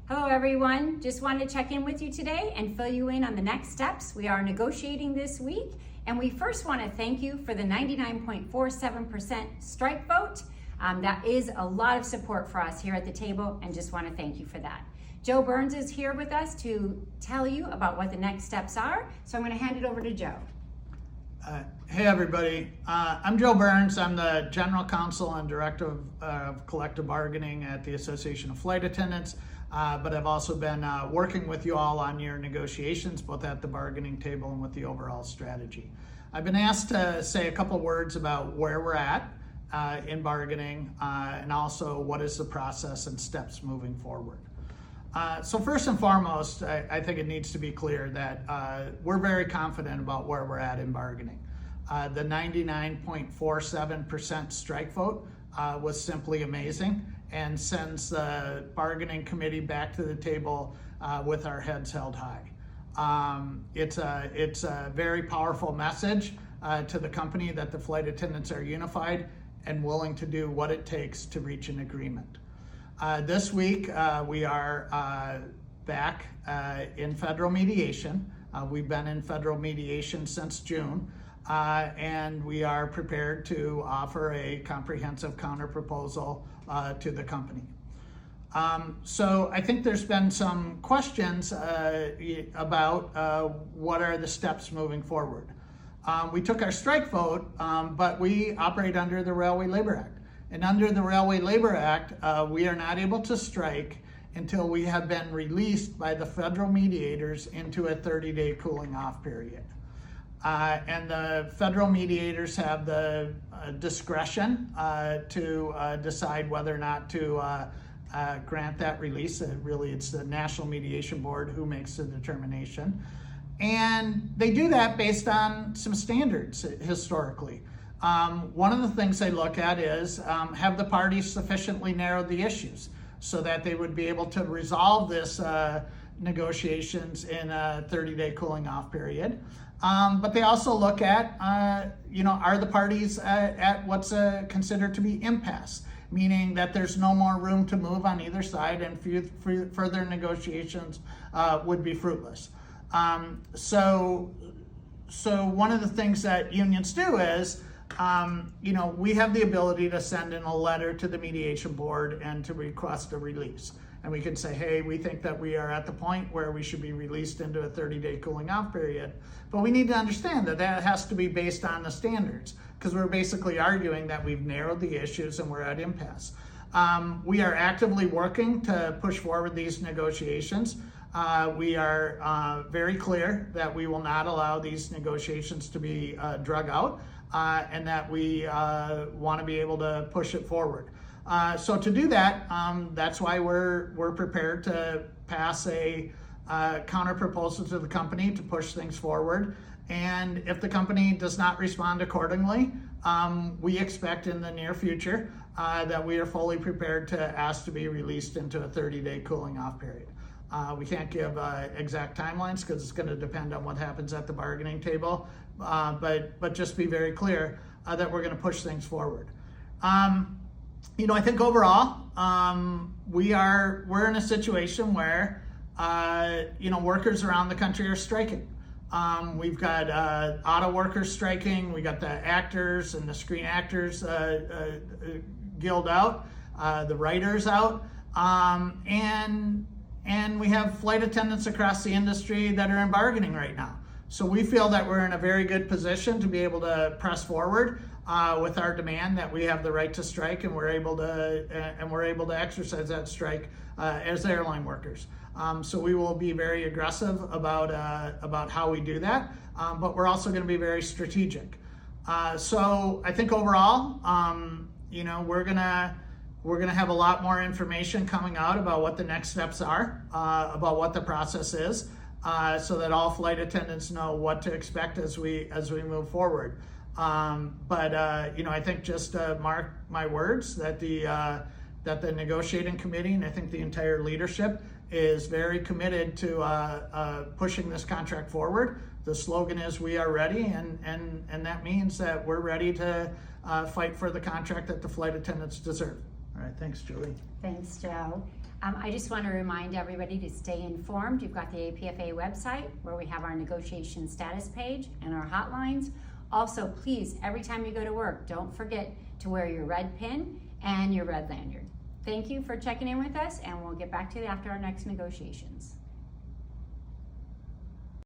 Hello everyone, just wanted to check in with you today and fill you in on the next steps. We are negotiating this week, and we first want to thank you for the 99.47% strike vote. That is a lot of support for us here at the table, and just want to thank you for that. Joe Burns is here with us to tell you about what the next steps are, so I'm going to hand it over to Joe. Hey everybody, I'm Joe Burns. I'm the General Counsel and Director of Collective Bargaining at the Association of Flight Attendants, but I've also been working with you all on your negotiations, both at the bargaining table and with the overall strategy. I've been asked to say a couple words about where we're at in bargaining and also what is the process and steps moving forward. So first and foremost, I think it needs to be clear that we're very confident about where we're at in bargaining. The 99.47% strike vote was simply amazing and sends the bargaining committee back to the table with our heads held high. It's a very powerful message to the company that the flight attendants are unified and willing to do what it takes to reach an agreement. This week, we are back in federal mediation. We've been in federal mediation since June, and we are prepared to offer a comprehensive counterproposal to the company. So I think there's been some questions about what are the steps moving forward. We took our strike vote, but we operate under the Railway Labor Act. And under the Railway Labor Act, we are not able to strike until we have been released by the federal mediators into a 30-day cooling off period. And the federal mediators have the discretion to decide whether or not to grant that release. It's the National Mediation Board who makes the determination. And they do that based on some standards historically. One of the things they look at is have the parties sufficiently narrowed the issues so that they would be able to resolve this negotiations in a 30-day cooling off period. But they also look at, are the parties at what's considered to be impasse, meaning that there's no more room to move on either side and further negotiations would be fruitless. So one of the things that unions do is, we have the ability to send in a letter to the mediation board and to request a release. And we can say, hey, we think that we are at the point where we should be released into a 30-day cooling off period. But we need to understand that that has to be based on the standards, because we're basically arguing that we've narrowed the issues and we're at impasse. We are actively working to push forward these negotiations. We are very clear that we will not allow these negotiations to be drug out. And that we want to be able to push it forward. So to do that, that's why we're prepared to pass a counter proposal to the company to push things forward. And if the company does not respond accordingly, we expect in the near future that we are fully prepared to ask to be released into a 30-day cooling off period. We can't give exact timelines because it's going to depend on what happens at the bargaining table, but just be very clear that we're going to push things forward. I think overall we're in a situation where workers around the country are striking. We've got auto workers striking. We got the actors and the Screen Actors Guild out, the writers out, and we have flight attendants across the industry that are in bargaining right now. So we feel that we're in a very good position to be able to press forward with our demand that we have the right to strike, and we're able to exercise that strike as airline workers. So we will be very aggressive about how we do that, but we're also going to be very strategic. So I think overall, we're gonna have a lot more information coming out about what the next steps are, about what the process is, so that all flight attendants know what to expect as we move forward. But I think just mark my words that the negotiating committee, and I think the entire leadership, is very committed to pushing this contract forward. The slogan is "We are ready," and that means that we're ready to fight for the contract that the flight attendants deserve. All right, thanks, Julie. Thanks, Joe. I just want to remind everybody to stay informed. You've got the APFA website where we have our negotiation status page and our hotlines. Also, please, every time you go to work, don't forget to wear your red pin and your red lanyard. Thank you for checking in with us, and we'll get back to you after our next negotiations.